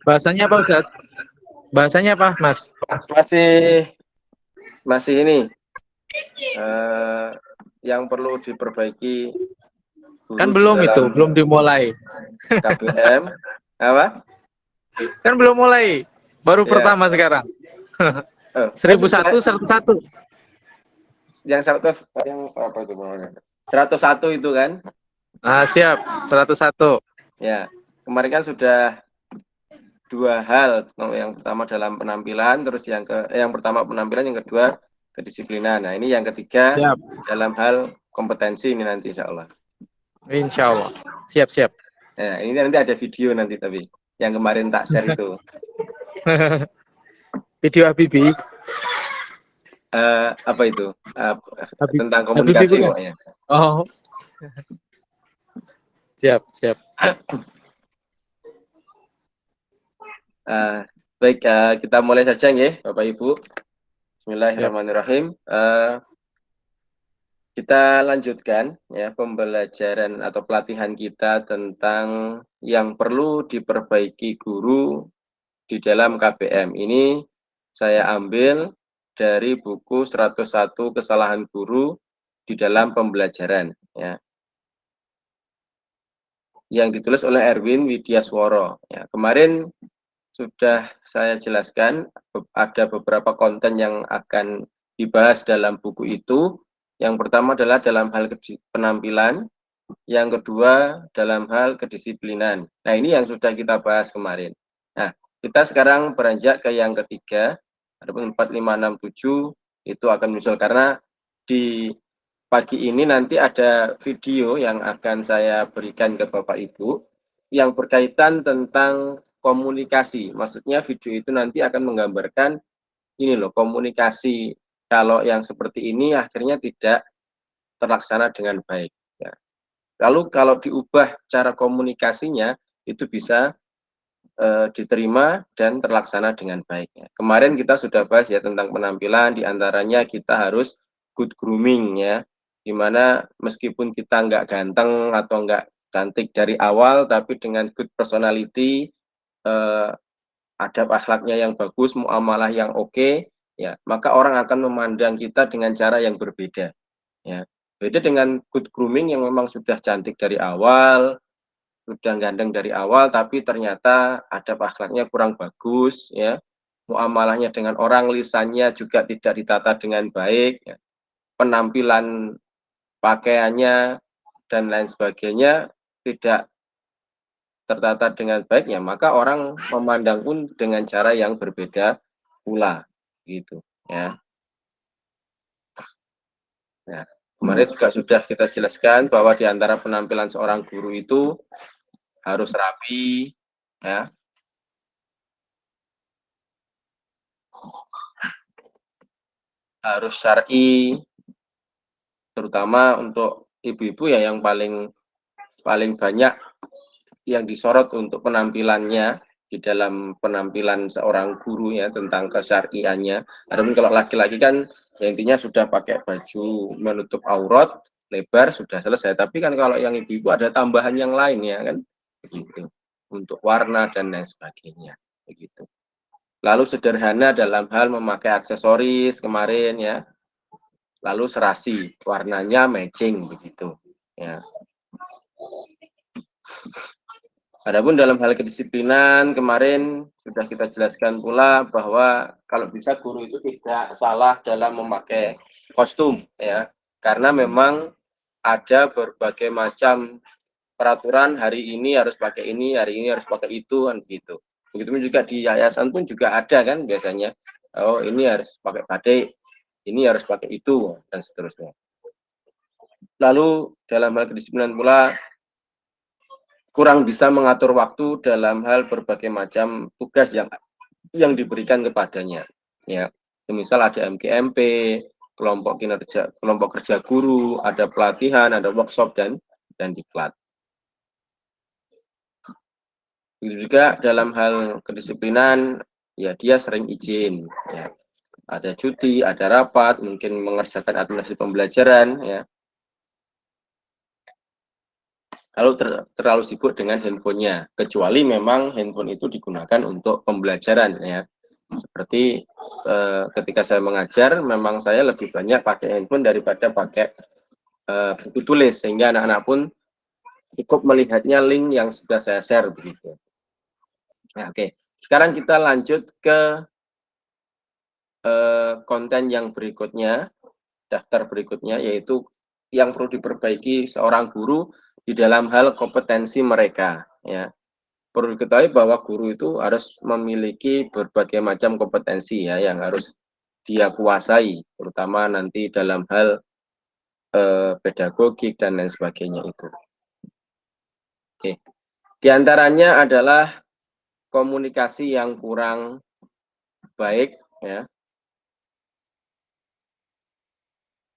Bahasanya apa Ustaz? Bahasanya apa Mas? Masih masih ini yang perlu diperbaiki Kan guru di belum itu, dalam belum dimulai. KBM apa? Kan belum mulai. Baru Ya, pertama sekarang. oh 1001, sudah 101. yang 100 yang apa itu namanya? 101 itu kan? Ah, siap. 101. Ya, kemarin kan sudah dua hal. Yang pertama dalam penampilan, terus yang pertama penampilan, yang kedua kedisiplinan. Nah, ini yang ketiga Siap. dalam hal kompetensi ini nanti insya Allah. Insya Allah. Siap, siap. Ya, ini nanti ada video nanti tapi yang kemarin tak share itu. Video Habibie. Apa itu? Tentang Habibie komunikasi bukan? pokoknya. Oh, siap, siap. Baik, kita mulai saja ya, Bapak Ibu. Siap. Bismillahirrahmanirrahim. Kita lanjutkan ya pembelajaran atau pelatihan kita tentang yang perlu diperbaiki guru di dalam KBM. Ini saya ambil dari buku 101 Kesalahan Guru di dalam Pembelajaran ya. Yang ditulis oleh Erwin Widyasworo. Ya, kemarin sudah saya jelaskan ada beberapa konten yang akan dibahas dalam buku itu. Yang pertama adalah dalam hal penampilan, yang kedua dalam hal kedisiplinan. Nah, ini yang sudah kita bahas kemarin. Nah, kita sekarang beranjak ke yang ketiga, ada 4, 5, 6, 7, itu akan muncul karena di pagi ini nanti ada video yang akan saya berikan ke Bapak Ibu yang berkaitan tentang komunikasi. Maksudnya video itu nanti akan menggambarkan ini loh, komunikasi kalau yang seperti ini akhirnya tidak terlaksana dengan baik. Ya. Lalu kalau diubah cara komunikasinya itu bisa diterima dan terlaksana dengan baik. Ya. Kemarin kita sudah bahas ya tentang penampilan, diantaranya kita harus good grooming ya, dimana meskipun kita nggak ganteng atau nggak cantik dari awal, tapi dengan good personality, adab akhlaknya yang bagus, muamalah yang oke, ya, maka orang akan memandang kita dengan cara yang berbeda. Ya. Beda dengan good grooming yang memang sudah cantik dari awal, sudah ganteng dari awal, tapi ternyata adab akhlaknya kurang bagus, ya. Muamalahnya dengan orang, lisannya juga tidak ditata dengan baik, ya. Penampilan pakaiannya dan lain sebagainya tidak tertata dengan baik, ya, maka orang memandang pun dengan cara yang berbeda pula, gitu, ya. Nah, kemarin juga sudah kita jelaskan bahwa di antara penampilan seorang guru itu harus rapi, ya, harus syar'i, terutama untuk ibu-ibu ya yang paling banyak yang disorot untuk penampilannya di dalam penampilan seorang guru ya tentang kesyar'iannya. Adapun kalau laki-laki kan ya intinya sudah pakai baju menutup aurat lebar sudah selesai. Tapi kan kalau yang ibu-ibu ada tambahan yang lain ya kan begitu. Untuk warna dan lain sebagainya begitu. Lalu sederhana dalam hal memakai aksesoris kemarin ya. Lalu serasi, warnanya matching begitu ya. Adapun dalam hal kedisiplinan kemarin sudah kita jelaskan pula bahwa kalau bisa guru itu tidak salah dalam memakai kostum ya, karena memang ada berbagai macam peraturan, hari ini harus pakai ini, hari ini harus pakai itu kan begitu. Begitu juga di yayasan pun juga ada kan biasanya, oh ini harus pakai batik, ini harus pakai itu dan seterusnya. Lalu dalam hal kedisiplinan pula kurang bisa mengatur waktu dalam hal berbagai macam tugas yang diberikan kepadanya. Ya, misal ada MGMP, kelompok kerja guru, ada pelatihan, ada workshop dan diklat. Begitu juga dalam hal kedisiplinan, ya dia sering izin, ya. Ada cuti, ada rapat, mungkin mengerjakan administrasi pembelajaran, ya. lalu terlalu sibuk dengan handphonenya, kecuali memang handphone itu digunakan untuk pembelajaran ya. Seperti ketika saya mengajar, memang saya lebih banyak pakai handphone daripada pakai buku tulis, sehingga anak-anak pun cukup melihatnya link yang sudah saya share begitu. Nah, oke. Sekarang kita lanjut ke konten yang berikutnya, daftar berikutnya, yaitu yang perlu diperbaiki seorang guru di dalam hal kompetensi mereka. Ya, perlu diketahui bahwa guru itu harus memiliki berbagai macam kompetensi ya yang harus dia kuasai, terutama nanti dalam hal pedagogik dan lain sebagainya itu. Oke, di antaranya adalah komunikasi yang kurang baik ya,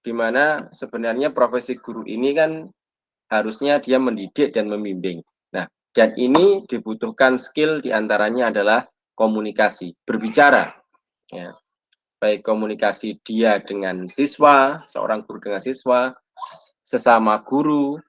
dimana sebenarnya profesi guru ini kan harusnya dia mendidik dan membimbing. Nah, dan ini dibutuhkan skill diantaranya adalah komunikasi, berbicara. Ya. Baik komunikasi dia dengan siswa, seorang guru dengan siswa, sesama guru,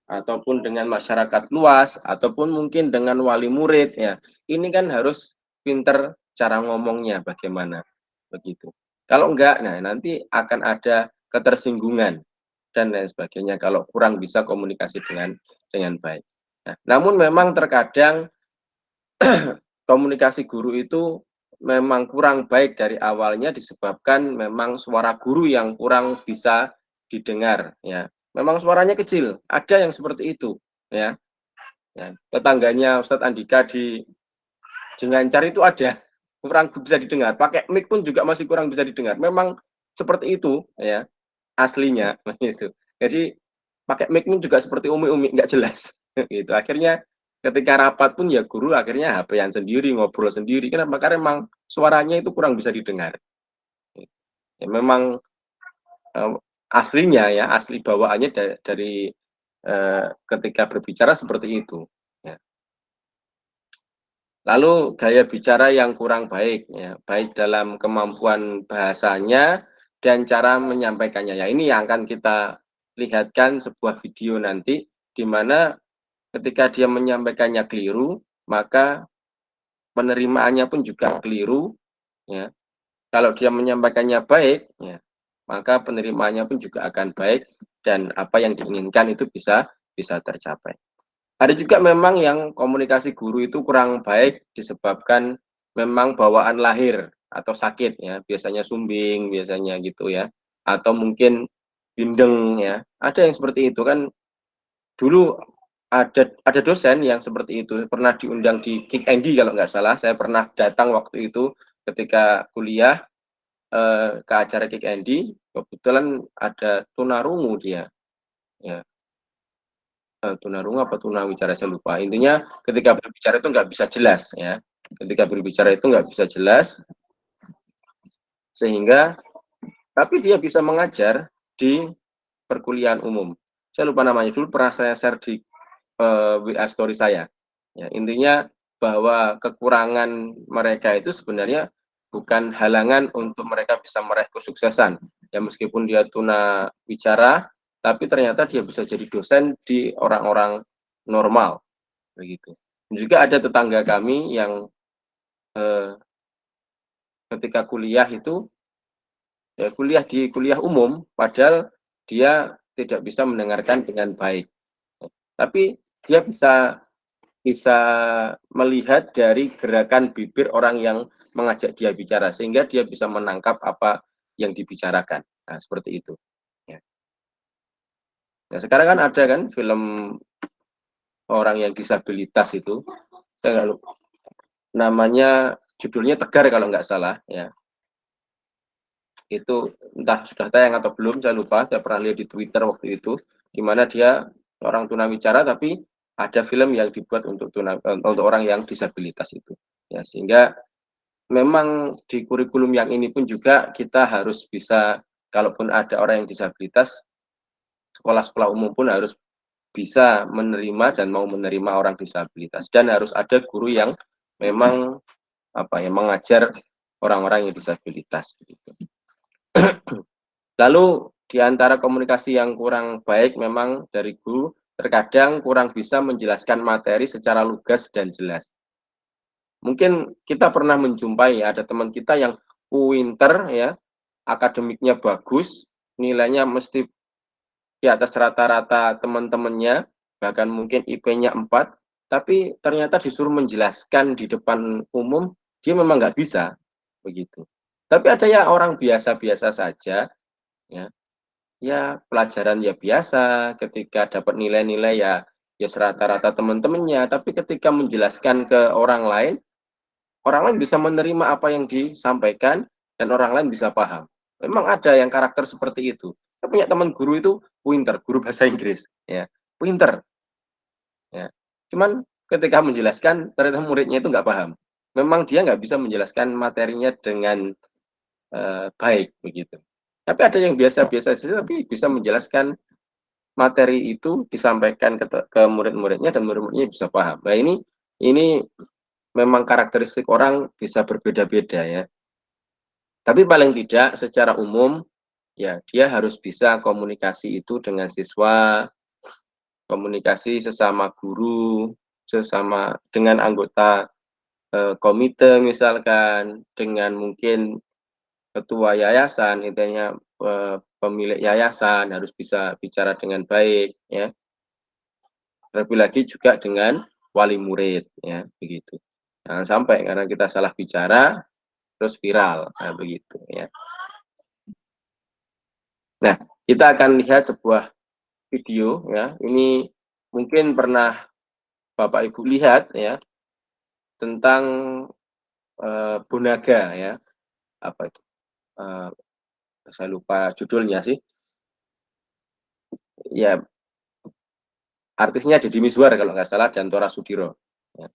ataupun dengan masyarakat luas, ataupun mungkin dengan wali murid. Ya. Ini kan harus pinter cara ngomongnya bagaimana. Begitu. Kalau enggak, nah nanti akan ada ketersinggungan dan lain sebagainya kalau kurang bisa komunikasi dengan baik. Nah, namun memang terkadang komunikasi guru itu memang kurang baik dari awalnya disebabkan memang suara guru yang kurang bisa didengar ya. Memang suaranya kecil, ada yang seperti itu ya. Ya, tetangganya Ustadz Andika di Ngancar itu ada kurang bisa didengar, pakai mic pun juga masih kurang bisa didengar. Memang seperti itu ya aslinya gitu. Jadi pakai mic pun juga seperti umi-umi nggak jelas gitu. Akhirnya ketika rapat pun ya guru akhirnya HP-an sendiri, ngobrol sendiri. Kenapa? Karena memang suaranya itu kurang bisa didengar. Ya, memang aslinya ya, asli bawaannya dari ketika berbicara seperti itu. Ya. Lalu gaya bicara yang kurang baik, ya, baik dalam kemampuan bahasanya dan cara menyampaikannya. Ya, ini yang akan kita lihatkan sebuah video nanti, di mana ketika dia menyampaikannya keliru, maka penerimaannya pun juga keliru. Ya. Kalau dia menyampaikannya baik, ya, maka penerimaannya pun juga akan baik dan apa yang diinginkan itu bisa tercapai. Ada juga memang yang komunikasi guru itu kurang baik disebabkan memang bawaan lahir atau sakit ya, biasanya sumbing, biasanya gitu ya. Atau mungkin bindeng ya. Ada yang seperti itu kan. Dulu ada dosen yang seperti itu, pernah diundang di Kick Andy kalau nggak salah. Saya pernah datang waktu itu ketika kuliah ke acara Kick Andy, kebetulan ada tunarungu dia. Ya, tunarungu apa tunawicara saya lupa. Intinya ketika berbicara itu nggak bisa jelas ya. Ketika berbicara itu nggak bisa jelas, sehingga tapi dia bisa mengajar di perkuliahan umum. Saya lupa namanya, dulu pernah saya share di WA story saya. Ya, intinya bahwa kekurangan mereka itu sebenarnya bukan halangan untuk mereka bisa meraih kesuksesan. Ya meskipun dia tuna bicara, tapi ternyata dia bisa jadi dosen di orang-orang normal begitu. Juga ada tetangga kami yang ketika kuliah itu ya kuliah di kuliah umum, padahal dia tidak bisa mendengarkan dengan baik. Tapi dia bisa melihat dari gerakan bibir orang yang mengajak dia bicara, sehingga dia bisa menangkap apa yang dibicarakan. Nah, seperti itu. Ya. Nah, sekarang kan ada kan film orang yang disabilitas itu, saya nggak lupa, namanya judulnya Tegar kalau nggak salah. Ya. Itu entah sudah tayang atau belum, saya lupa. Saya pernah lihat di Twitter waktu itu, di mana dia orang tunawicara tapi ada film yang dibuat untuk orang yang disabilitas itu. Ya, sehingga memang di kurikulum yang ini pun juga kita harus bisa, kalaupun ada orang yang disabilitas, sekolah-sekolah umum pun harus bisa menerima dan mau menerima orang disabilitas, dan harus ada guru yang memang mengajar orang-orang yang disabilitas begitu. Lalu di antara komunikasi yang kurang baik memang dari guru terkadang kurang bisa menjelaskan materi secara lugas dan jelas. Mungkin kita pernah menjumpai ada teman kita yang pinter ya, akademiknya bagus, nilainya mesti di atas rata-rata teman-temannya, bahkan mungkin IP-nya 4, tapi ternyata disuruh menjelaskan di depan umum, dia memang nggak bisa, begitu. Tapi ada ya orang biasa-biasa saja, ya, ya pelajaran ya biasa, ketika dapat nilai-nilai ya serata-rata teman-temannya, tapi ketika menjelaskan ke orang lain bisa menerima apa yang disampaikan dan orang lain bisa paham. Memang ada yang karakter seperti itu. Saya punya teman guru itu pinter, guru bahasa Inggris, ya, pinter, ya. Cuman ketika menjelaskan ternyata muridnya itu nggak paham. Memang dia nggak bisa menjelaskan materinya dengan baik begitu. Tapi ada yang biasa-biasa saja tapi bisa menjelaskan materi itu disampaikan ke murid-muridnya dan murid-muridnya bisa paham. Nah ini memang karakteristik orang bisa berbeda-beda ya. Tapi paling tidak secara umum ya dia harus bisa komunikasi itu dengan siswa, komunikasi sesama guru, sesama dengan anggota komite misalkan, dengan mungkin ketua yayasan, intinya pemilik yayasan harus bisa bicara dengan baik ya. Terlebih lagi juga dengan wali murid ya begitu. Jangan sampai karena kita salah bicara terus viral, nah begitu ya. Nah, kita akan lihat sebuah video ya. Ini mungkin pernah Bapak Ibu lihat ya tentang Bonaga ya. Apa itu? Uh, saya lupa judulnya sih. Ya, artisnya Deddy Mizwar kalau nggak salah dan Tora Sudiro. Ya.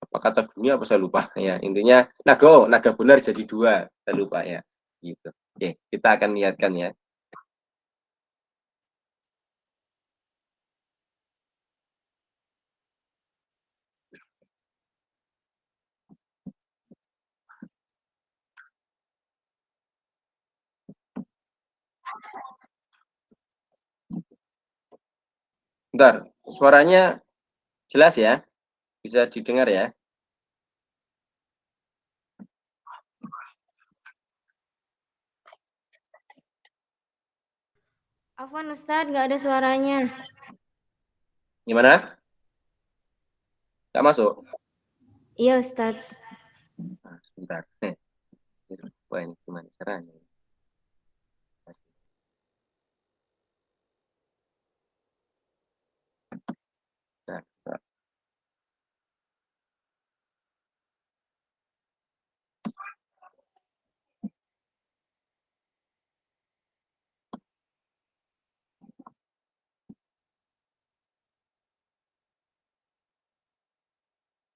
Apa kata dunia apa saya lupa ya. Intinya naga benar jadi dua, saya lupa ya. Gitu. Oke, kita akan lihatkan ya. Bentar, suaranya jelas ya? Bisa didengar ya? Afwan Ustadz, nggak ada suaranya. Gimana? Nggak masuk? Iya Ustadz. Nah, sebentar. Wah, ini gimana caranya?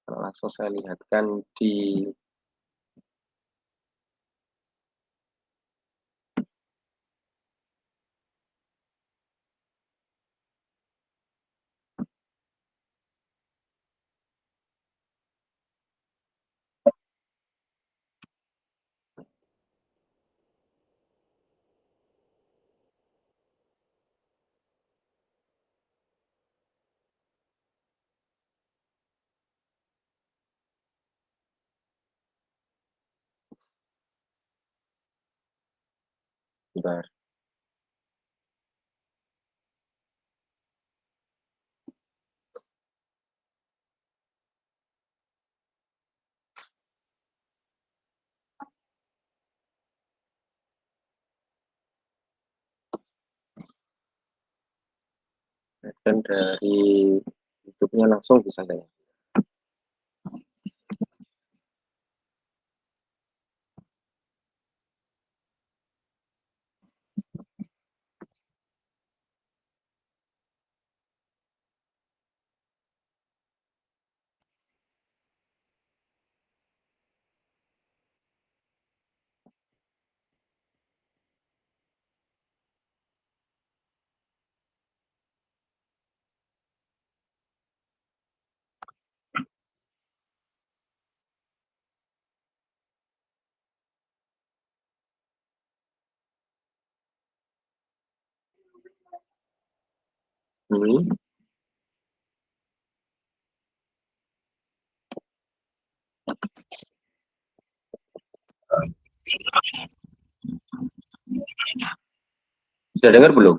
Nah, langsung saya lihatkan di bentar. Dan dari YouTube-nya langsung bisa saya. Hmm. Sudah dengar belum?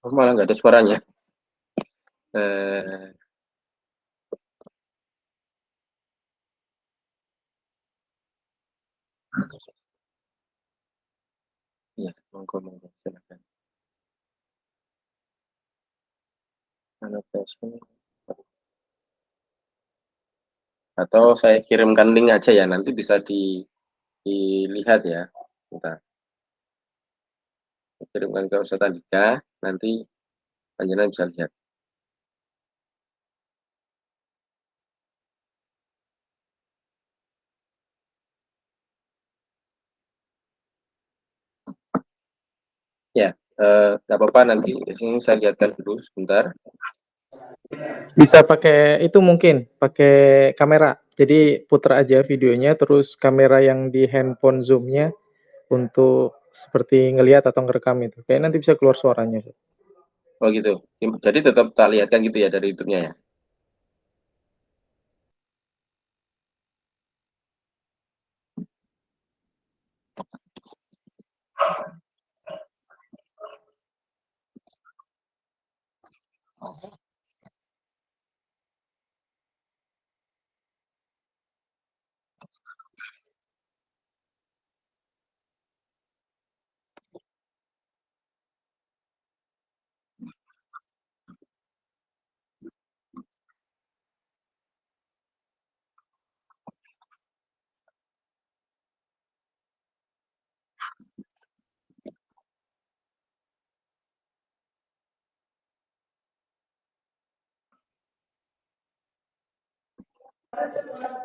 Oh, malah nggak ada suaranya. Eh, ya, monggo, monggo, silakan. Annotation. Atau saya kirimkan link aja ya, nanti bisa dilihat ya. Kita kirimkan ke Ustaz Andika, nanti panjenengan bisa lihat. Ya, nggak apa-apa, nanti di sini saya lihatkan dulu sebentar. Bisa pakai itu, mungkin pakai kamera. Jadi putar aja videonya, terus kamera yang di handphone zoom-nya untuk seperti ngelihat atau ngerekam itu. Kayak nanti bisa keluar suaranya. Oh gitu. Jadi tetap tak lihatkan gitu ya dari YouTube-nya ya.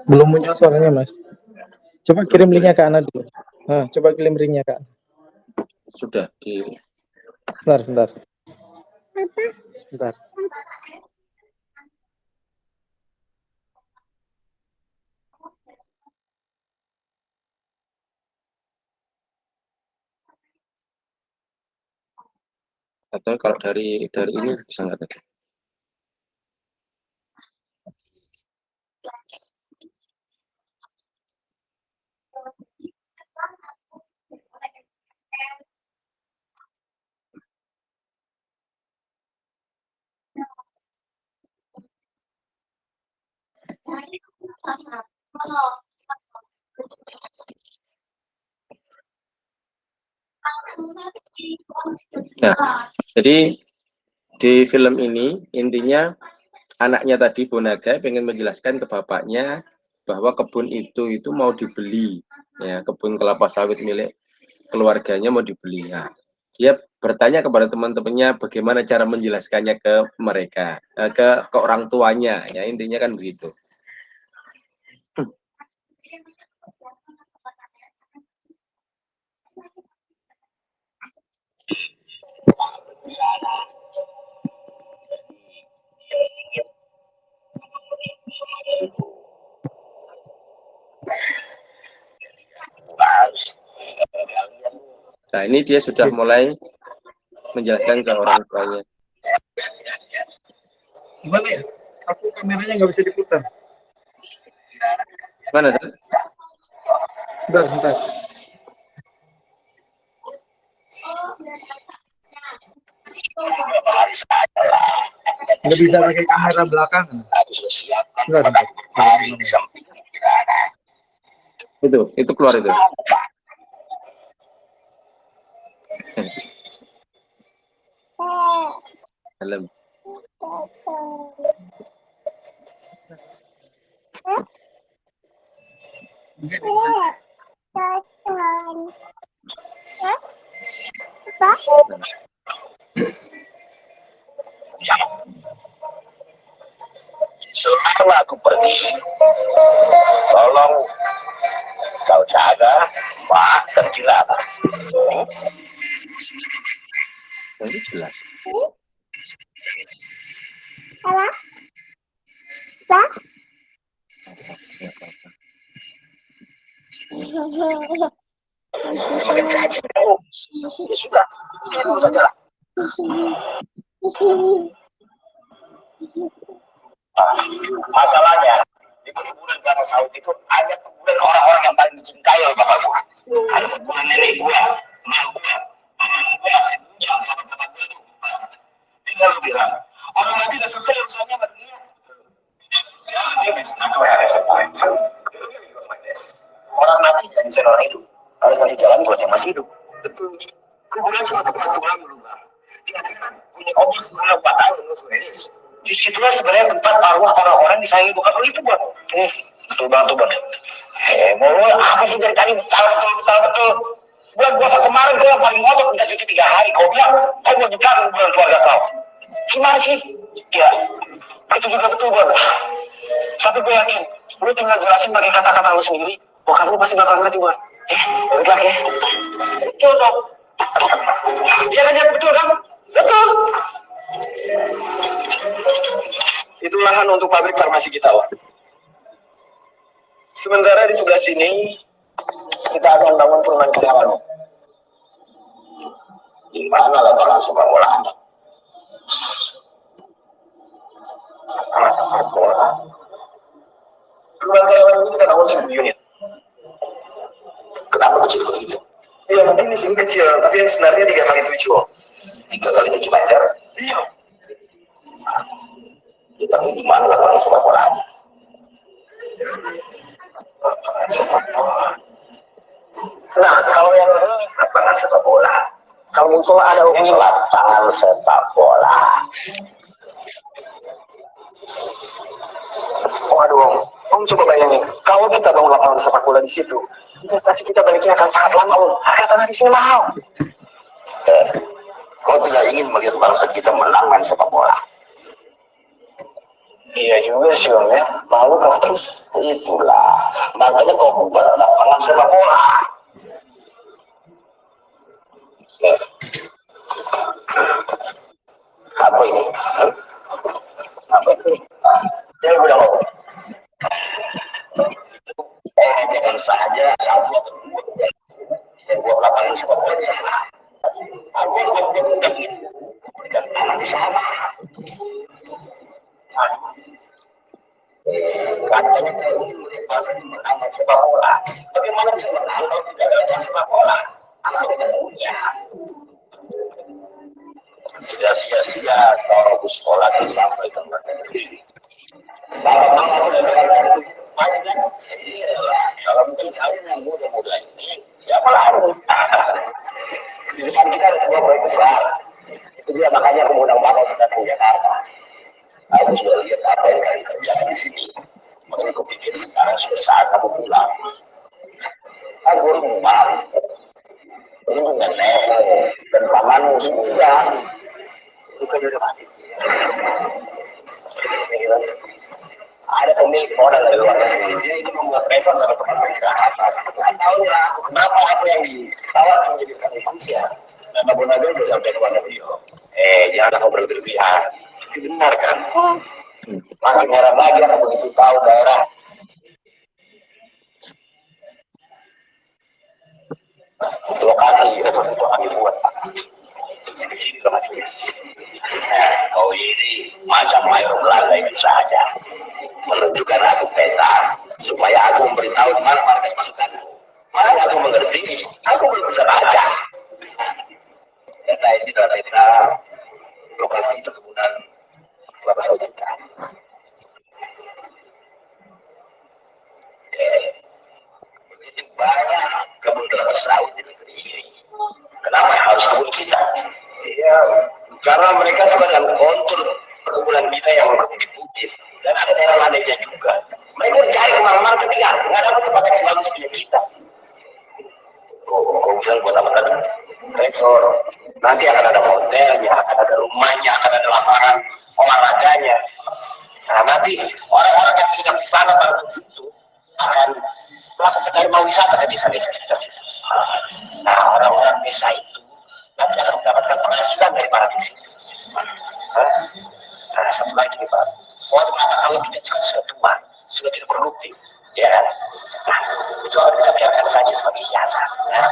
Belum muncul suaranya, Mas. Coba Belum kirim muncul linknya ya. ke Ana dulu. Nah, coba kirim linknya ke Ana. Sudah di Sebentar, sebentar. Sebentar. atau kalau dari ini bisa nggak tadi? Nah, jadi di film ini intinya anaknya tadi Bonagai pengen menjelaskan ke bapaknya bahwa kebun itu mau dibeli, ya, kebun kelapa sawit milik keluarganya mau dibeli. Nah, dia bertanya kepada teman-temannya bagaimana cara menjelaskannya ke mereka, ke orang tuanya, ya, intinya kan begitu. Nah, ini dia sudah mulai menjelaskan ke orang tuanya. Gimana ya? Aku kameranya nggak bisa diputar. Mana, Sir? Sebentar. Nggak bisa pakai kamera belakang. Sebentar. Itu keluar itu. Dalam. Selama aku pergi, tolong kau jaga Pak dan Kilana. Ini jelas. Ya sudah, tidur saja. Masalahnya di perkebunan kelapa sawit itu ada kebunan orang-orang yang paling dicintai oleh bapak gua. Ada kebunan nenek gua, emak gua, paman gua, yang sama bapak gua itu. Tinggal lu bilang, orang mati udah selesai urusannya sama dunia. Ya, dia bisa orang mati dan bisa orang hidup harus masih jalan buat yang masih hidup. Betul. Kuburan cuma tempat tulang dulu, Bang. Ingat-ingat, punya Allah selama 4 tahun, di situlah sebenarnya tempat arwah orang-orang disayangi bukan oleh itu, Bang. Betul banget tuh, Bang. Mau apa sih dari tadi betul. Bulan puasa kemarin kau yang paling ngotot minta cuti 3 hari. Kau bilang kau mau nyekar bulan keluarga kau. Gimana sih? Ya, itu juga betul, Bang. Tapi gue yakin, lu tinggal jelasin pakai kata-kata lu sendiri. Bokap lu pasti bakal ngerti, Bang. Udah ya. Betul, Bang. Iya kan, betul kan? Betul. Itu lahan untuk pabrik farmasi kita, Wak. Sementara di sebelah sini kita akan bangun perumahan karyawan. Di mana lapangan sepak bola? Lapangan sepak bola. Perumahan karyawan ini kita bangun 1.000 unit. Kenapa kecil begitu? Ya mungkin di sini kecil, tapi yang sebenarnya 3 kali 7. 3 kali 7 meter. Iya. Tapi di mana lapangan sepak bola? Lapangan sepak bola. Nah, kalau yang ini lapangan sepak bola. Kalau musuh ada ini lapangan sepak bola. Waduh, Om coba bayangin, kalau kita bangun lapangan sepak bola di situ, investasi kita baliknya akan sangat lama, Om. Harga tanah di sini mahal. Kau tidak ingin melihat bangsa kita menang main sepak bola? Iya juga sih, Om, ya. Lalu kau terus itulah, makanya kau buat lapangan sepak bola. Apa ini? Apa itu? Ya udah, Om. Jangan saja satu atau dua yang buat lapangan sepak bola di sana. Aku juga udah gitu, berikan tanah di sana. Katanya kita ingin melihat bangsa menang sepak bola. Bagaimana bisa menang kalau tidak ada latihan sepak bola? Apa kita punya? Sudah sia-sia kalau sekolah dan sampai ke negeri. Kalau udah belajar itu banyak kan? Iya, kalau mungkin kalian yang muda-muda ini siapa lagi? Kan kita ada sebuah proyek besar. Itu dia makanya aku mau undang Bapak datang ke Jakarta. Aku sudah lihat apa yang kalian kerjakan di sini. Makanya aku pikir sekarang sudah saat aku pulang. Aku rumah. Ini bukan Nemo dan pamanmu semua. Itu kan udah mati. Ada pemilik modal dari luar negeri. Dia ini membuat resort sama tempat peristirahatan. Nggak tahu ya kenapa aku yang ditawarkan menjadi Indonesia. Dan Abu Nabi udah sampai ke luar negeri. Jangan kau berlebihan. Itu benar kan? Makin heran lagi aku begitu tahu daerah. Lokasi resort itu akan dibuat. Di sini lokasinya. Kau ini macam mayor Belanda itu saja. Menunjukkan aku peta supaya aku memberitahu di mana markas masukanku. Mana aku mengerti, aku belum bisa baca. Peta ini adalah peta lokasi perkebunan kelapa sawit kita. Begitu banyak kebun kelapa sawit di negeri ini. Kenapa harus kebun kita? Iya, karena mereka suka dalam kontrol perkebunan kita yang berbukit-bukit. Dan ada daerah lainnya juga. Mereka mencari kemana-mana ketika nggak dapat tempat yang sebagus punya kita. Kau bilang buat apa tadi? Resort. Nanti akan ada hotelnya, akan ada rumahnya, akan ada lapangan olahraganya. Nah nanti orang-orang yang tinggal di sana pada situ akan melakukan mau wisata ke desa-desa sekitar situ. Nah orang-orang desa itu nanti akan mendapatkan penghasilan dari para desa. Nah satu lagi nih Pak. Suatu kata kalau kita juga sudah tua, sudah tidak produktif, ya kan? Nah, itu harus kita biarkan saja sebagai hiasan. Ya?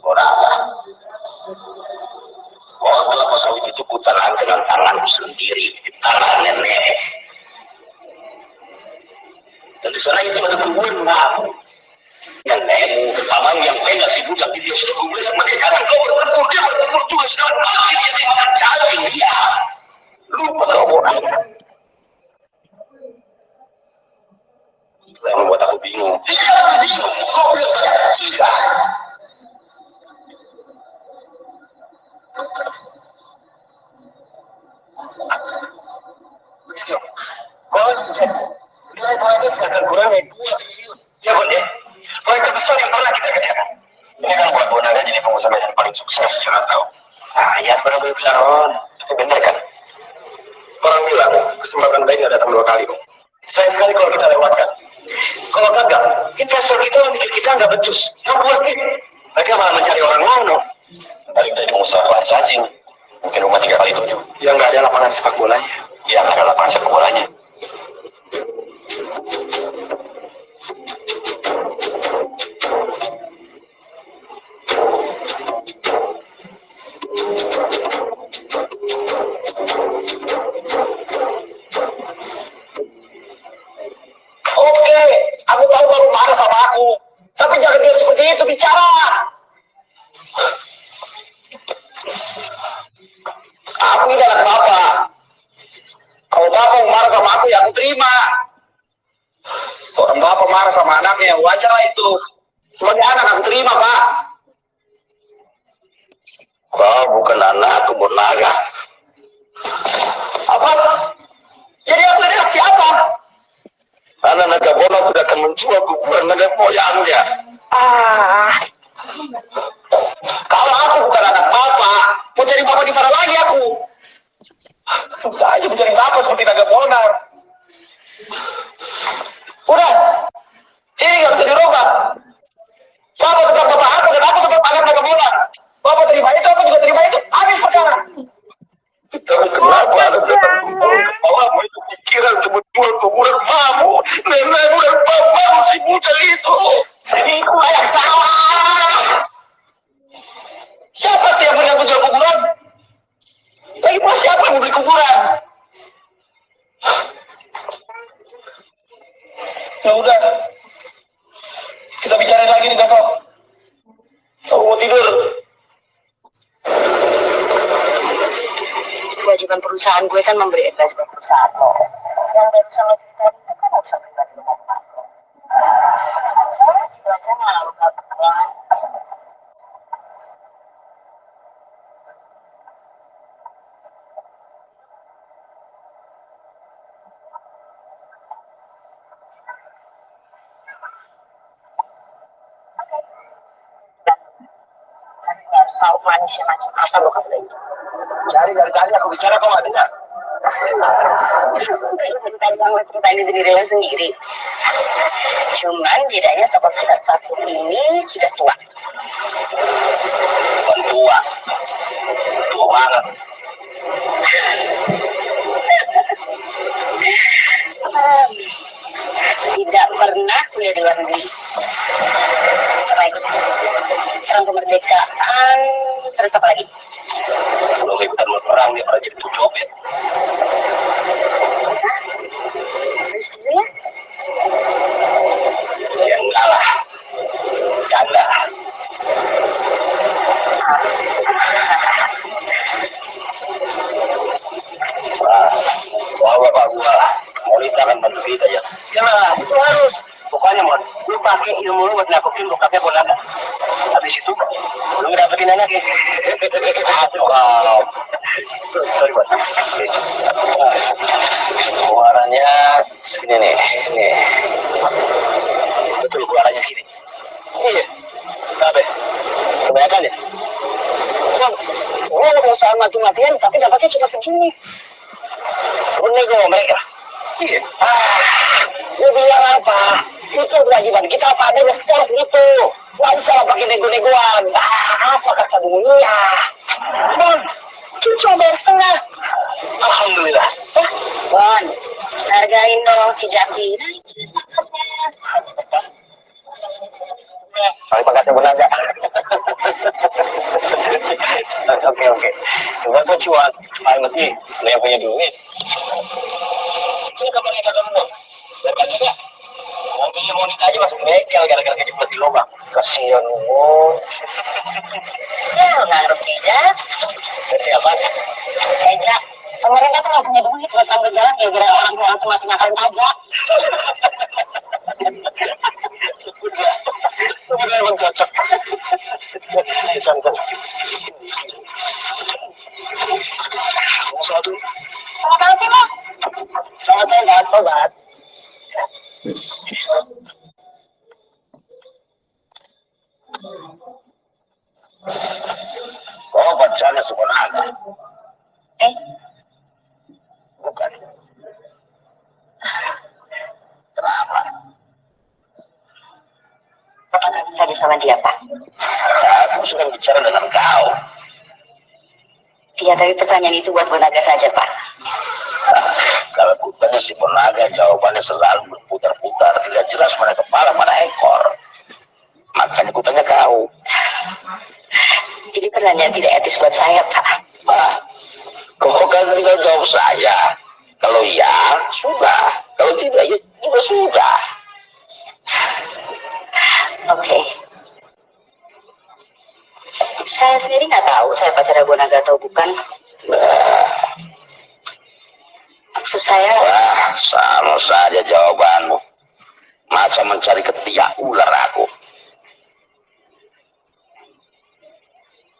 Orang, kelapa sawit itu kutanam dengan tanganku sendiri, di tangan nenek. Dan di sana itu ada kuburan kamu. Nenekmu, paman yang pegang si budak dia sudah kuburan sama dia. Jangan kau bertempur, dia bertempur juga sedang mati dia dimakan cacing dia. Lupa kau bodoh. Itu yang membuat aku bingung. Tidak bingung, kau bilang saja tidak. Kau nilai-nilainya tidak akan kurang dari 2 triliun. Siapa dia? Proyek terbesar yang pernah kita kerjakan. Ini kan buat Bonada jadi pengusaha yang paling sukses, jangan tahu. Nah, ya pernah bilang, Ron, itu benar kan? Orang bilang, kesempatan baik nggak datang 2 kali. Sayang sekali kalau kita lewatkan. Kalau gagal, investor kita memikir kita nggak becus. Yang buat mereka malah mencari orang lain. Balik dari pengusaha kelas cacing, mungkin rumah 3x7. Yang nggak ada lapangan sepak bolanya. Yang ada lapangan sepak bolanya. Oke, aku tahu baru marah sama aku, tapi jangan dia seperti itu bicara. Aku ini anak bapak. Kalau bapak marah sama aku, ya aku terima. Seorang bapak marah sama anaknya, wajar lah itu. Sebagai anak aku terima, Pak. Kau bukan anakku, Bonaga. Apa? Jadi aku ini siapa? Anak naga bola sudah akan menjual kuburan naga moyangnya. Kalau aku bukan anak bapak, mau cari bapak di mana lagi aku? Susah aja mencari bapak seperti naga bonar. Udah, ini nggak bisa dirubah. Bapak tetap bapak aku dan aku tetap anak naga bonar. Bapak terima itu, aku juga terima itu. Habis perkara. Tapi kenapa ada kepalamu itu pikiran untuk menjual kuburan mamu, nenekmu dan bapakmu si muda itu? Itu yang salah. Siapa sih yang punya menjual kuburan? Lagi pula siapa yang membeli kuburan? Ya udah, kita bicara lagi nih besok. Aku mau tidur. Kewajiban perusahaan gue kan memberi advice buat perusahaan lo. Yang gue bisa ngeceritain itu kan urusan pribadi lo. gitu aja malah udah pulang. Tapi nggak harus tahu manusia macam apa lo kata itu. Dari tadi aku bicara kau nggak dengar. Tadi kamu ceritain diri lo sendiri. Cuman bedanya tokoh kita satu ini sudah tua. Bukan tua. Tua banget. Tidak pernah kuliah di luar negeri. Pernah ikut perang kemerdekaan, terus apa lagi? Belum ikutan perang dia pernah jadi copet. Are you serious? Ya enggak lah. Canda. Soal bapak gua mau akan bantu kita ya. Ya itu harus. Pokoknya mau lu pakai ilmu lu buat nakutin bokapnya bola. Habis itu lu dapetin anak ya. Sorry buat. Suaranya segini nih. Nih. Betul suaranya segini. Iya. Kenapa? Kebanyakan ya? Bang, gua udah usaha mati-matian tapi dapatnya cuma segini. Lu nego sama mereka. Iya. Gue bilang apa? Itu kewajiban kita apa adanya secara segitu. Gak usah pakai nego-negoan. Apa kata dunia? Bang, kita cuma bayar setengah. Alhamdulillah. Bon, hargain dong si Jaki. Kali pangkatnya benaga. Oke. That's what you want. I'm with you. Lu yang punya duit. Ini kapan nikah kamu? Lihat aja gak? Mobilnya mau nikah aja masuk bengkel gara-gara kejebak di lubang. Kasian lu. Ya, nggak ngerti Jak. Jadi apa? Jak, pemerintah tuh nggak punya duit buat tanggung jalan gara-gara orang tuh masih ngakalin pajak. Lu bener emang cocok. San. Mau satu? Sama banget lo. Sangatnya nggak tobat. Kau pacarnya Sukonaga? Bukan. Kenapa? Bapak nggak bisa sama dia, Pak. Aku sudah bicara dengan kau. Iya, tapi pertanyaan itu buat Bonaga saja, Pak. Kalau kutanya si Bonaga, jawabannya selalu berputar-putar, tidak jelas pada kepala, pada ekor. Makanya kutanya kau. Ini pertanyaan tidak etis buat saya, Pak. Kau kan tinggal jawab saya. Kalau ya, sudah. Kalau tidak, ya juga sudah. Oke. Saya sendiri nggak tahu saya pacarnya Bonaga atau bukan. Maksud saya, Sama saja jawabanmu. Macam mencari ketiak ular aku.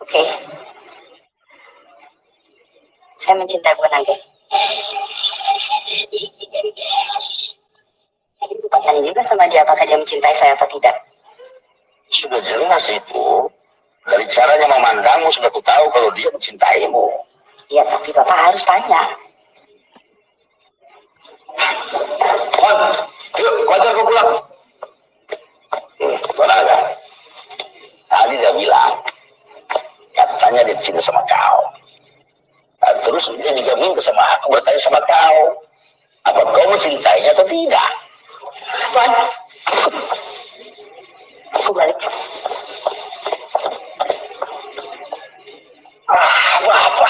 oke. Saya mencintai Bonaga. Tapi bukan tanya juga sama dia apakah dia mencintai saya atau tidak. Sudah jelas itu. Dari caranya memandangmu sudah ku tahu kalau dia mencintaimu. Iya, tapi Bapak harus tanya. Yuk, kau antar kau pulang. Bonaga. Tadi dia bilang, katanya dia cinta sama kau. Nah, terus dia juga minta sama aku bertanya sama kau, apa kau mencintainya atau tidak? Aku balik. Apa?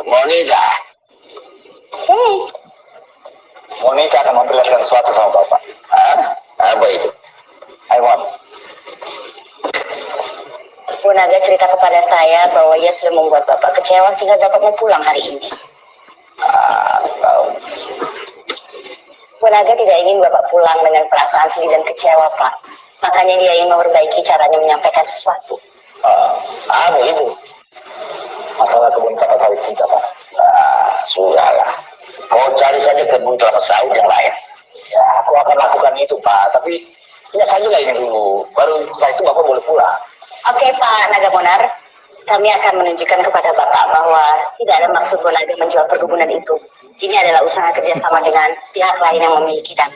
Monica. Monica akan memperlihatkan sesuatu sama Bapak. Apa itu? I want. Bonaga cerita kepada saya bahwa ia sudah membuat Bapak kecewa sehingga Bapak mau pulang hari ini. Naga tidak ingin Bapak pulang dengan perasaan sedih dan kecewa, Pak. Makanya dia ingin memperbaiki caranya menyampaikan sesuatu. Itu masalah kebun kelapa sawit kita, Pak. Sudahlah. Kau cari saja kebun kelapa sawit yang lain. Ya, aku akan lakukan itu, Pak. Tapi lihat saja lah ini dulu. Baru setelah itu Bapak boleh pulang. Oke, Pak Naga Bonar. Kami akan menunjukkan kepada Bapak bahwa tidak ada maksud Bonaga menjual perkebunan itu. Ini adalah usaha kerjasama dengan pihak lain yang memiliki dana.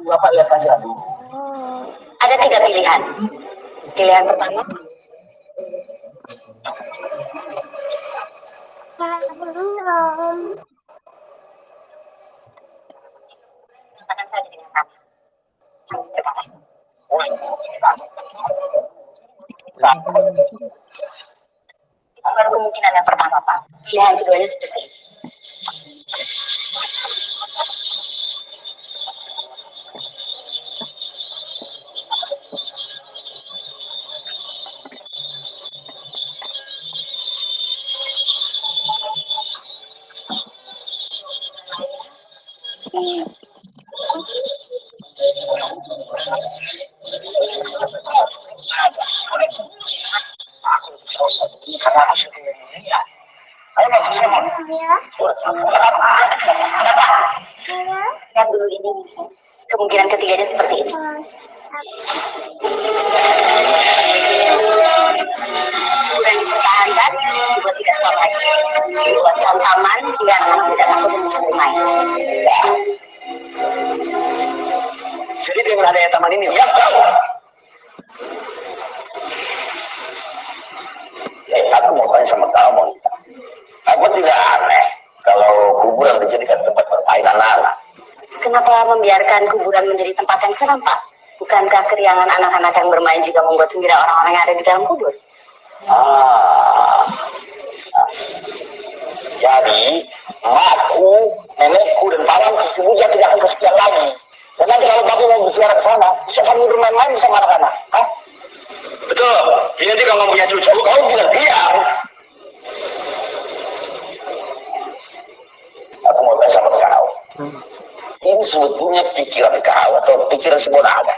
Bapak lihat saja dulu. Ada 3 pilihan. Pilihan pertama, katakan saja dengan kami. Harus berkata. Itu baru kemungkinan yang pertama, Pak. Pilihan keduanya seperti ini. Yang dulu ini, kemungkinan ketiganya seperti ini. Kuburan dipertahankan, dibuat tidak stop lagi. Dibuat taman sehingga anak-anak tidak takut dan bisa bermain. Jadi dengan adanya taman ini, ya tahu. Aku mau tanya sama kamu, Monita. Aku tidak aneh kalau kuburan dijadikan tempat bermain anak-anak. Kenapa membiarkan kuburan menjadi tempat yang seram, Pak? Bukankah keriangan anak-anak yang bermain juga membuat gembira orang-orang yang ada di dalam kubur? Jadi, makku, nenekku, dan pamanku sesungguhnya tidak akan kesepian lagi. Dan nanti kalau Bapak mau berziarah ke sana, bisa sambil bermain-main bersama anak-anak. Betul. Jadi nanti kalau punya cucu, kamu tidak diam. Aku mau tanya sama kau. Ini sebetulnya pikiran kau atau pikiran semua ada?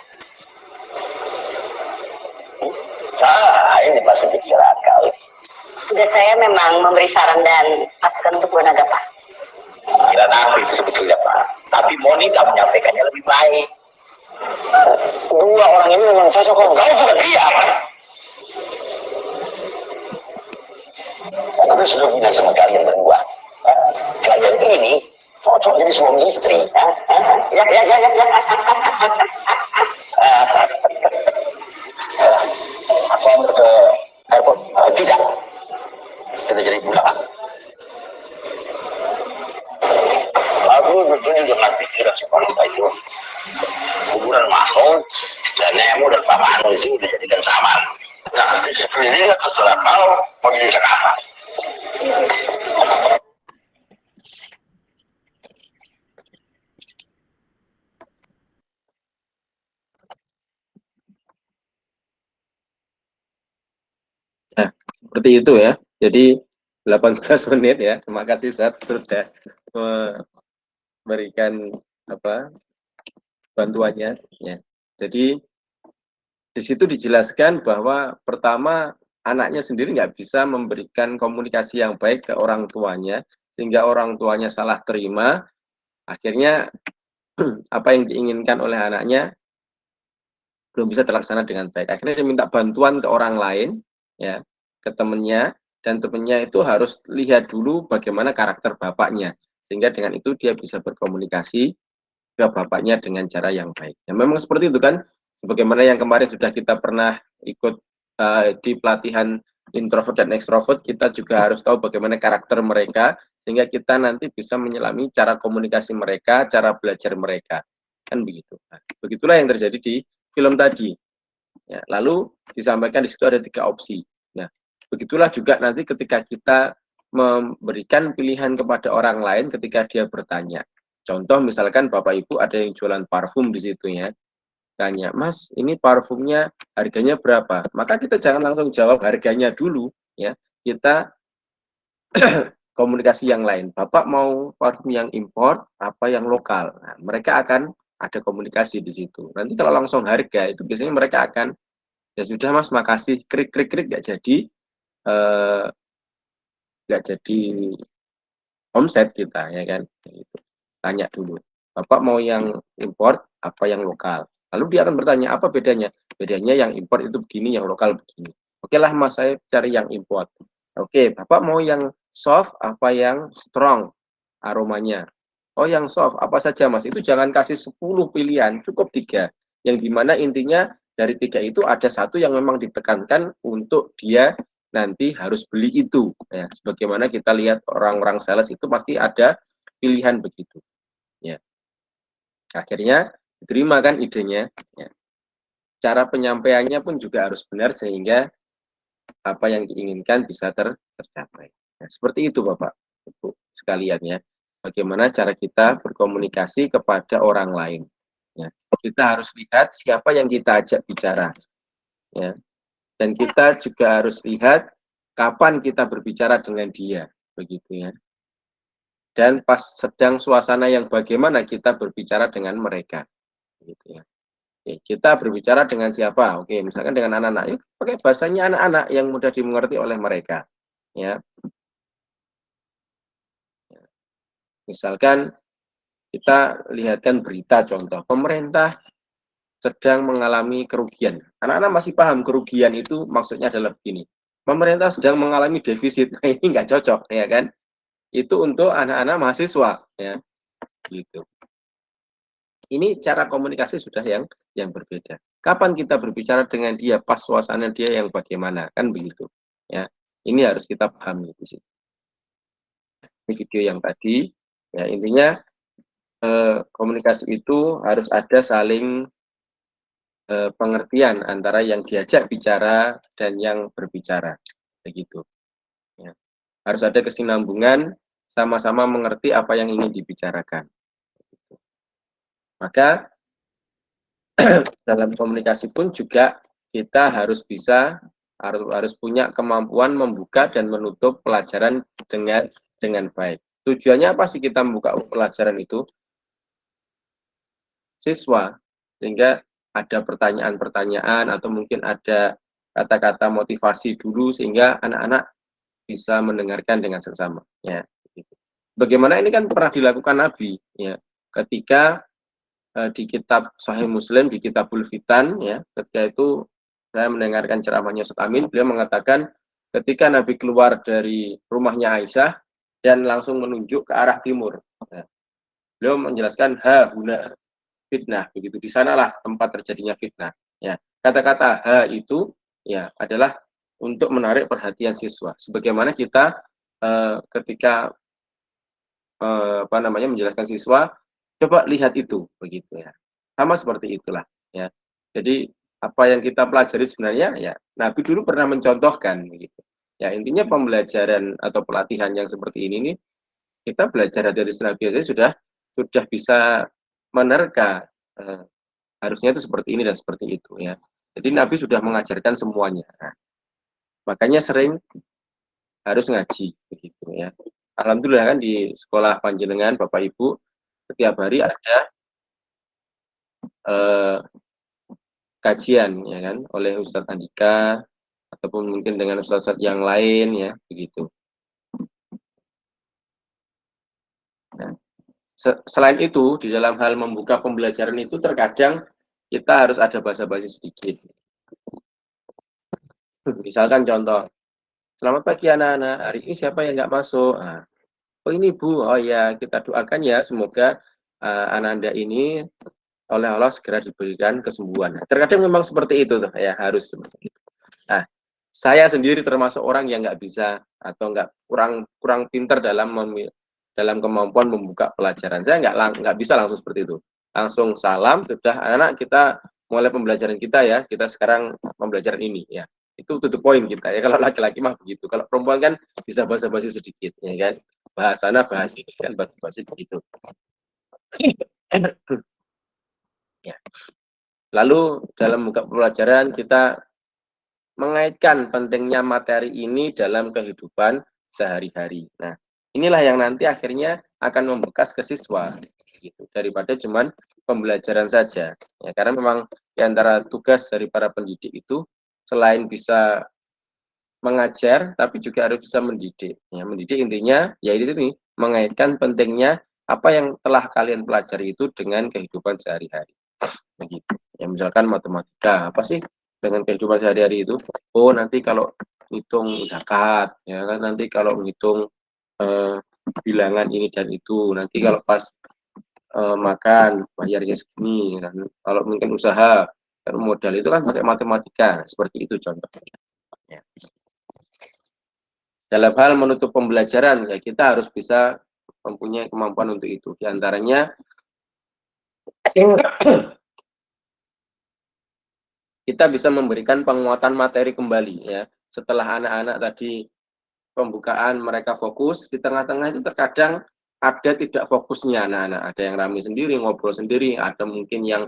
Ini pasti pikiran kau. Tugas saya memang memberi saran dan masukan untuk Bonaga, Pak. Pikiran aku itu sebetulnya, Pak. Tapi Monita menyampaikannya lebih baik. Dua orang ini memang cocok, kau juga diam. Aku sudah bilang sama kalian berdua. Kalian ini cocok jadi suami istri. Ya. Aku ambil ke airport. Tidak. Kita jadi pulang. Aku bertanya dengan pikiran si wanita itu. Kuburan mahal dan nemu dan pamanmu itu udah jadikan taman. Nah, ini terserah kau mau jadikan apa. Nah, seperti itu ya. Jadi 18 menit ya. Terima kasih Ustaz sudah memberikan bantuannya ya. Jadi di situ dijelaskan bahwa pertama anaknya sendiri nggak bisa memberikan komunikasi yang baik ke orang tuanya sehingga orang tuanya salah terima, akhirnya apa yang diinginkan oleh anaknya belum bisa terlaksana dengan baik. Akhirnya dia minta bantuan ke orang lain ya, ke temennya, dan temennya itu harus lihat dulu bagaimana karakter bapaknya sehingga dengan itu dia bisa berkomunikasi ke bapaknya dengan cara yang baik. Ya, memang seperti itu kan, sebagaimana yang kemarin sudah kita pernah ikut di pelatihan introvert dan ekstrovert, kita juga harus tahu bagaimana karakter mereka sehingga kita nanti bisa menyelami cara komunikasi mereka, cara belajar mereka, kan begitu. Nah, begitulah yang terjadi di film tadi. Ya, lalu disampaikan di situ ada 3 opsi. Nah, begitulah juga nanti ketika kita memberikan pilihan kepada orang lain ketika dia bertanya. Contoh misalkan Bapak Ibu ada yang jualan parfum di situ ya. Tanya, Mas, ini parfumnya harganya berapa? Maka kita jangan langsung jawab harganya dulu ya. kita komunikasi yang lain. Bapak mau parfum yang import apa yang lokal? Nah, mereka akan ada komunikasi di situ. Nanti kalau langsung harga itu biasanya mereka akan, ya sudah mas, makasih, krik krik krik, nggak jadi omset kita, ya kan? Gitu. Tanya dulu, bapak mau yang import apa yang lokal? Lalu dia akan bertanya, apa bedanya? Bedanya yang import itu begini, yang lokal begini. Oke lah mas, saya cari yang import. Oke, bapak mau yang soft apa yang strong aromanya? Oh yang soft, apa saja mas? Itu jangan kasih 10 pilihan, cukup 3. Yang dimana intinya dari 3 itu ada satu yang memang ditekankan untuk dia nanti harus beli itu. Ya, sebagaimana kita lihat orang-orang sales itu pasti ada pilihan begitu. Ya. Akhirnya diterima kan idenya. Ya. Cara penyampaiannya pun juga harus benar sehingga apa yang diinginkan bisa tercapai. Nah, seperti itu Bapak, Ibu sekalian ya. Bagaimana cara kita berkomunikasi kepada orang lain. Ya. Kita harus lihat siapa yang kita ajak bicara. Ya. Dan kita juga harus lihat kapan kita berbicara dengan dia, begitu ya. Dan pas sedang suasana yang bagaimana kita berbicara dengan mereka, gitu ya. Oke, kita berbicara dengan siapa? Oke, misalkan dengan anak-anak, yuk pakai bahasanya anak-anak yang mudah dimengerti oleh mereka, ya. Misalkan kita lihatkan berita contoh, pemerintah sedang mengalami kerugian. Anak-anak masih paham kerugian itu maksudnya adalah begini. Pemerintah sedang mengalami defisit. Ini nggak cocok, ya kan? Itu untuk anak-anak mahasiswa, ya. Gitu. Ini cara komunikasi sudah yang berbeda. Kapan kita berbicara dengan dia, pas suasana dia yang bagaimana, kan begitu. Ya, ini harus kita pahami di sini. Ini video yang tadi, ya intinya komunikasi itu harus ada saling pengertian antara yang diajak bicara dan yang berbicara, begitu. Ya. Harus ada kesinambungan, sama-sama mengerti apa yang ingin dibicarakan. Maka dalam komunikasi pun juga kita harus bisa harus punya kemampuan membuka dan menutup pelajaran dengan baik. Tujuannya apa sih kita membuka pelajaran itu? Siswa, sehingga ada pertanyaan-pertanyaan atau mungkin ada kata-kata motivasi dulu sehingga anak-anak bisa mendengarkan dengan seksama. Ya, bagaimana ini kan pernah dilakukan Nabi, ya, ketika di kitab Sahih Muslim, di Kitabul Fitan, ya, ketika itu saya mendengarkan ceramahnya Ustaz Amin, beliau mengatakan ketika Nabi keluar dari rumahnya Aisyah dan langsung menunjuk ke arah timur. Ya, beliau menjelaskan huna fitnah, begitu, di sanalah tempat terjadinya fitnah. Ya, kata-kata ha itu ya adalah untuk menarik perhatian siswa. Sebagaimana kita ketika menjelaskan siswa, coba lihat itu, begitu ya. Sama seperti itulah, ya. Jadi apa yang kita pelajari sebenarnya ya Nabi dulu pernah mencontohkan, begitu. Ya intinya pembelajaran atau pelatihan yang seperti ini nih, kita belajar dari Nabi biasanya sudah bisa menerka harusnya itu seperti ini dan seperti itu ya. Jadi Nabi sudah mengajarkan semuanya. Nah, makanya sering harus ngaji, begitu ya. Alhamdulillah kan di sekolah panjenengan Bapak Ibu setiap hari ada kajian ya kan oleh Ustadz Andika ataupun mungkin dengan ustadz yang lain ya begitu. Nah, selain itu di dalam hal membuka pembelajaran itu terkadang kita harus ada basa-basi sedikit. Misalkan contoh, selamat pagi anak-anak, hari ini siapa yang nggak masuk? Nah, oh ini Bu, oh ya kita doakan ya semoga Ananda ini oleh Allah segera diberikan kesembuhan. Terkadang memang seperti itu tuh ya harus seperti itu. Nah, saya sendiri termasuk orang yang nggak bisa atau kurang pintar dalam kemampuan membuka pelajaran. Saya nggak bisa langsung seperti itu. Langsung salam, sudah anak-anak kita mulai pembelajaran kita ya. Kita sekarang pembelajaran ini ya. Itu tutup poin kita ya. Kalau laki-laki mah begitu. Kalau perempuan kan bisa basa-basi sedikit ya kan. Bahasana bahas ini kan basa-basi begitu. Ya. Lalu dalam buka pelajaran kita mengaitkan pentingnya materi ini dalam kehidupan sehari-hari. Nah, inilah yang nanti akhirnya akan membekas ke siswa, gitu, daripada cuman pembelajaran saja. Ya, karena memang di antara tugas dari para pendidik itu selain bisa mengajar, tapi juga harus bisa mendidik. Ya, mendidik intinya ya itu nih, mengaitkan pentingnya apa yang telah kalian pelajari itu dengan kehidupan sehari-hari. Begitu. Ya misalkan matematika, apa sih dengan kehidupan sehari-hari itu? Oh, nanti kalau hitung zakat, ya kan nanti kalau menghitung bilangan ini dan itu, nanti kalau pas makan bayarnya segini, dan kalau mungkin usaha modal itu kan pakai matematika, seperti itu contohnya. Ya. Dalam hal menutup pembelajaran, ya kita harus bisa mempunyai kemampuan untuk itu. Di antaranya kita bisa memberikan penguatan materi kembali, ya. Setelah anak-anak tadi pembukaan mereka fokus, di tengah-tengah itu terkadang ada tidak fokusnya anak-anak. Ada yang rame sendiri, ngobrol sendiri, ada mungkin yang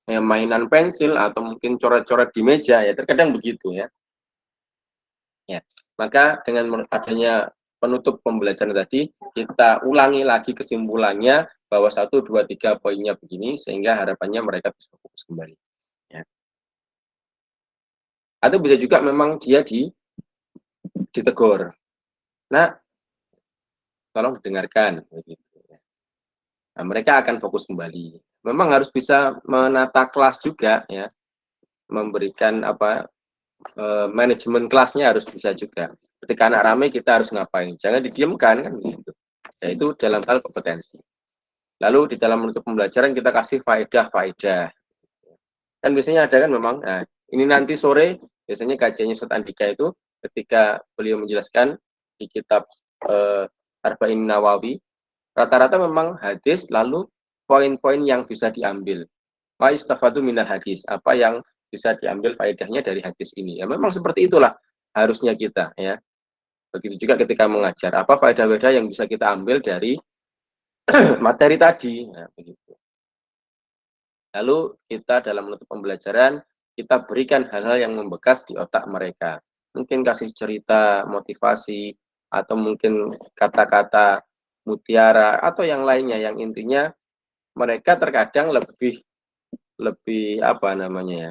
mainan pensil atau mungkin coret-coret di meja, ya terkadang begitu, ya. Ya, maka dengan adanya penutup pembelajaran tadi, kita ulangi lagi kesimpulannya bahwa 1, 2, 3 poinnya begini, sehingga harapannya mereka bisa fokus kembali. Ya. Atau bisa juga memang dia ditegur. Nah, tolong dengarkan. Begitu. Nah, mereka akan fokus kembali. Memang harus bisa menata kelas juga, ya, memberikan manajemen kelasnya harus bisa juga. Ketika anak ramai kita harus ngapain? Jangan didiamkan kan begitu. Ya, itu dalam hal kompetensi. Lalu di dalam menutup pembelajaran kita kasih faedah. Kan biasanya ada kan memang, nah, ini nanti sore biasanya kajiannya Ustaz Andika itu ketika beliau menjelaskan di kitab Arba'in Nawawi, rata-rata memang hadis lalu poin-poin yang bisa diambil. Ma yustafadu minal hadis, apa yang bisa diambil faedahnya dari hadis ini. Ya memang seperti itulah harusnya kita, ya. Begitu juga ketika mengajar, apa faedah-faedah yang bisa kita ambil dari materi tadi, ya, begitu. Lalu kita dalam menutup pembelajaran, kita berikan hal-hal yang membekas di otak mereka. Mungkin kasih cerita, motivasi, atau mungkin kata-kata mutiara, atau yang lainnya, yang intinya mereka terkadang lebih apa namanya ya,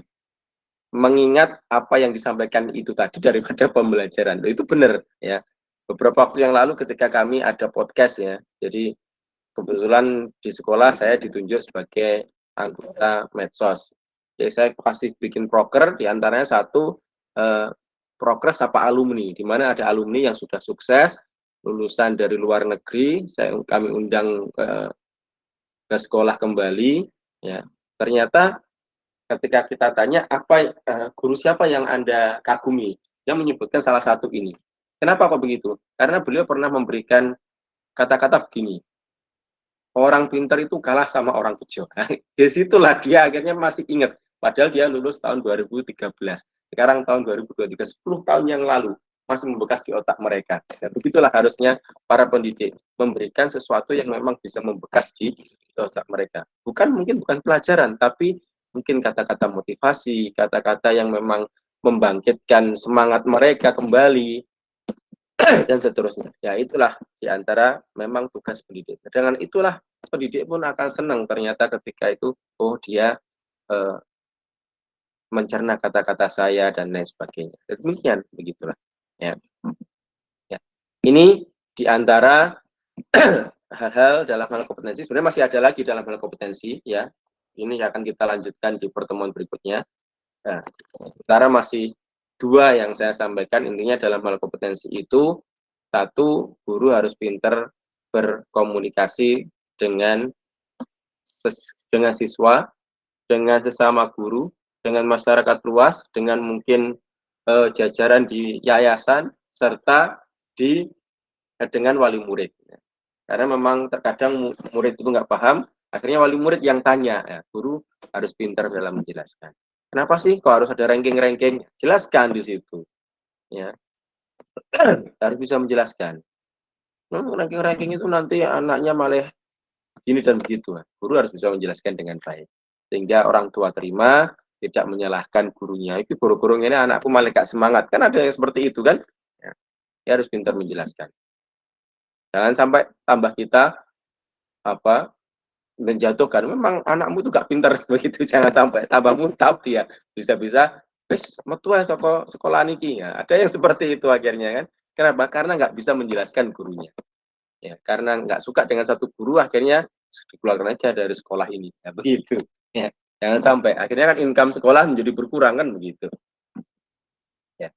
mengingat apa yang disampaikan itu tadi daripada pembelajaran. Itu benar, ya. Beberapa waktu yang lalu ketika kami ada podcast, ya, jadi kebetulan di sekolah saya ditunjuk sebagai anggota medsos. Jadi saya pasti bikin proker, diantaranya satu progres apa alumni, di mana ada alumni yang sudah sukses, lulusan dari luar negeri, kami undang ke sekolah kembali, ya. Ternyata ketika kita tanya guru siapa yang Anda kagumi, dia menyebutkan salah satu ini. Kenapa kok begitu? Karena beliau pernah memberikan kata-kata begini, orang pintar itu kalah sama orang bejo. Nah, disitulah dia akhirnya masih ingat, padahal dia lulus tahun 2013. Sekarang tahun 2023, 10 tahun yang lalu, masih membekas di otak mereka. Dan begitulah harusnya para pendidik memberikan sesuatu yang memang bisa membekas di otak mereka. Mungkin bukan pelajaran, tapi mungkin kata-kata motivasi, kata-kata yang memang membangkitkan semangat mereka kembali, dan seterusnya. Ya itulah diantara memang tugas pendidik. Dengan itulah pendidik pun akan senang ternyata ketika itu, oh dia mencerna kata-kata saya dan lain sebagainya. Demikian, begitulah. Ya. Ya. Ini diantara hal-hal dalam hal kompetensi. Sebenarnya masih ada lagi dalam hal kompetensi, ya. Ini akan kita lanjutkan di pertemuan berikutnya. Nah, sekarang masih 2 yang saya sampaikan. Intinya dalam hal kompetensi itu, 1, guru harus pintar berkomunikasi dengan siswa, dengan sesama guru, dengan masyarakat luas, dengan mungkin jajaran di yayasan, serta dengan wali murid. Karena memang terkadang murid itu nggak paham, akhirnya wali murid yang tanya, ya, guru harus pintar dalam menjelaskan. Kenapa sih kok harus ada ranking-ranking? Jelaskan di situ, ya. Harus bisa menjelaskan. Ranking-ranking itu nanti anaknya malah begini dan begitu. Guru harus bisa menjelaskan dengan baik, sehingga orang tua terima, tidak menyalahkan gurunya. Itu guru-guru ini anakku malah gak semangat. Kan ada yang seperti itu kan? Ya, dia harus pintar menjelaskan. Jangan sampai tambah kita apa menjatuhkan. Memang anakmu itu gak pintar begitu. Jangan sampai tambah muntap dia. Bisa-bisa wis metu ae saka sekolah niki. Ya, ada yang seperti itu akhirnya kan. Kenapa? Karena nggak bisa menjelaskan gurunya. Ya, karena nggak suka dengan satu guru akhirnya dikeluarkan aja dari sekolah ini. Ya, begitu. Ya, jangan sampai akhirnya kan income sekolah menjadi berkurang kan begitu. Ya.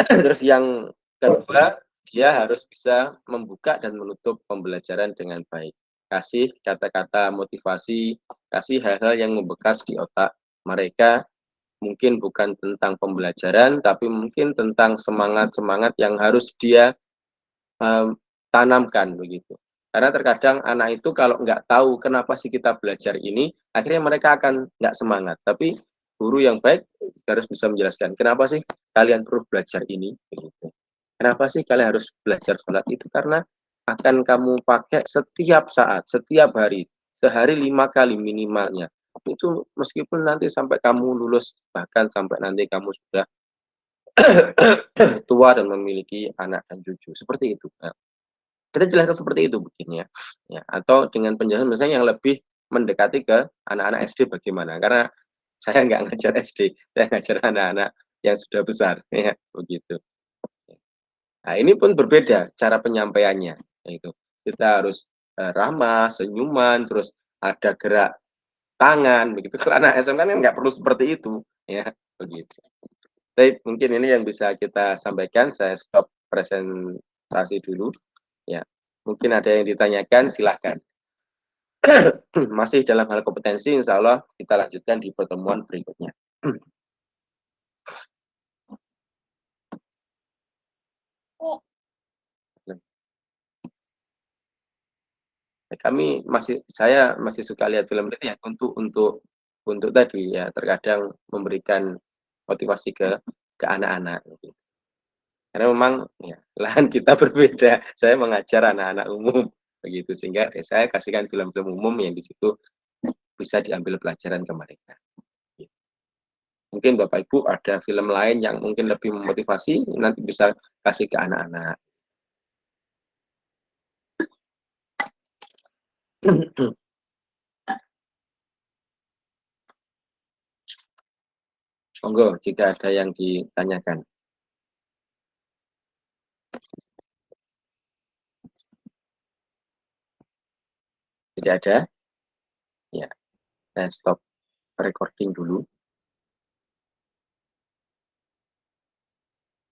Terus yang kedua, dia harus bisa membuka dan menutup pembelajaran dengan baik. Kasih kata-kata motivasi, kasih hal-hal yang membekas di otak mereka, mungkin bukan tentang pembelajaran, tapi mungkin tentang semangat-semangat yang harus dia tanamkan begitu. Karena terkadang anak itu kalau nggak tahu kenapa sih kita belajar ini, akhirnya mereka akan nggak semangat. Tapi guru yang baik harus bisa menjelaskan, kenapa sih kalian perlu belajar ini? Begitu. Kenapa sih kalian harus belajar sholat itu? Karena akan kamu pakai setiap saat, setiap hari, sehari 5 kali minimalnya. Itu meskipun nanti sampai kamu lulus, bahkan sampai nanti kamu sudah tua dan memiliki anak dan cucu. Seperti itu. Nah, kita jelaskan seperti itu begini ya. Ya, atau dengan penjelasan misalnya yang lebih mendekati ke anak-anak SD bagaimana? Karena saya nggak ngajar SD, saya ngajar anak-anak yang sudah besar, ya begitu. Nah, ini pun berbeda cara penyampaiannya, yaitu kita harus ramah, senyuman, terus ada gerak tangan, begitu. Kalau anak SMA kan nggak perlu seperti itu, ya begitu. Baik, mungkin ini yang bisa kita sampaikan. Saya stop presentasi dulu. Ya, mungkin ada yang ditanyakan, silahkan. Masih dalam hal kompetensi, insya Allah kita lanjutkan di pertemuan berikutnya. Saya masih suka lihat film ini ya untuk tadi ya terkadang memberikan motivasi ke anak-anak. Karena memang ya lahan kita berbeda. Saya mengajar anak-anak umum begitu sehingga saya kasihkan film-film umum yang di situ bisa diambil pelajaran ke mereka. Mungkin Bapak Ibu ada film lain yang mungkin lebih memotivasi, nanti bisa kasih ke anak-anak. Monggo jika ada yang ditanyakan. Tidak ada? Ya, saya stop recording dulu.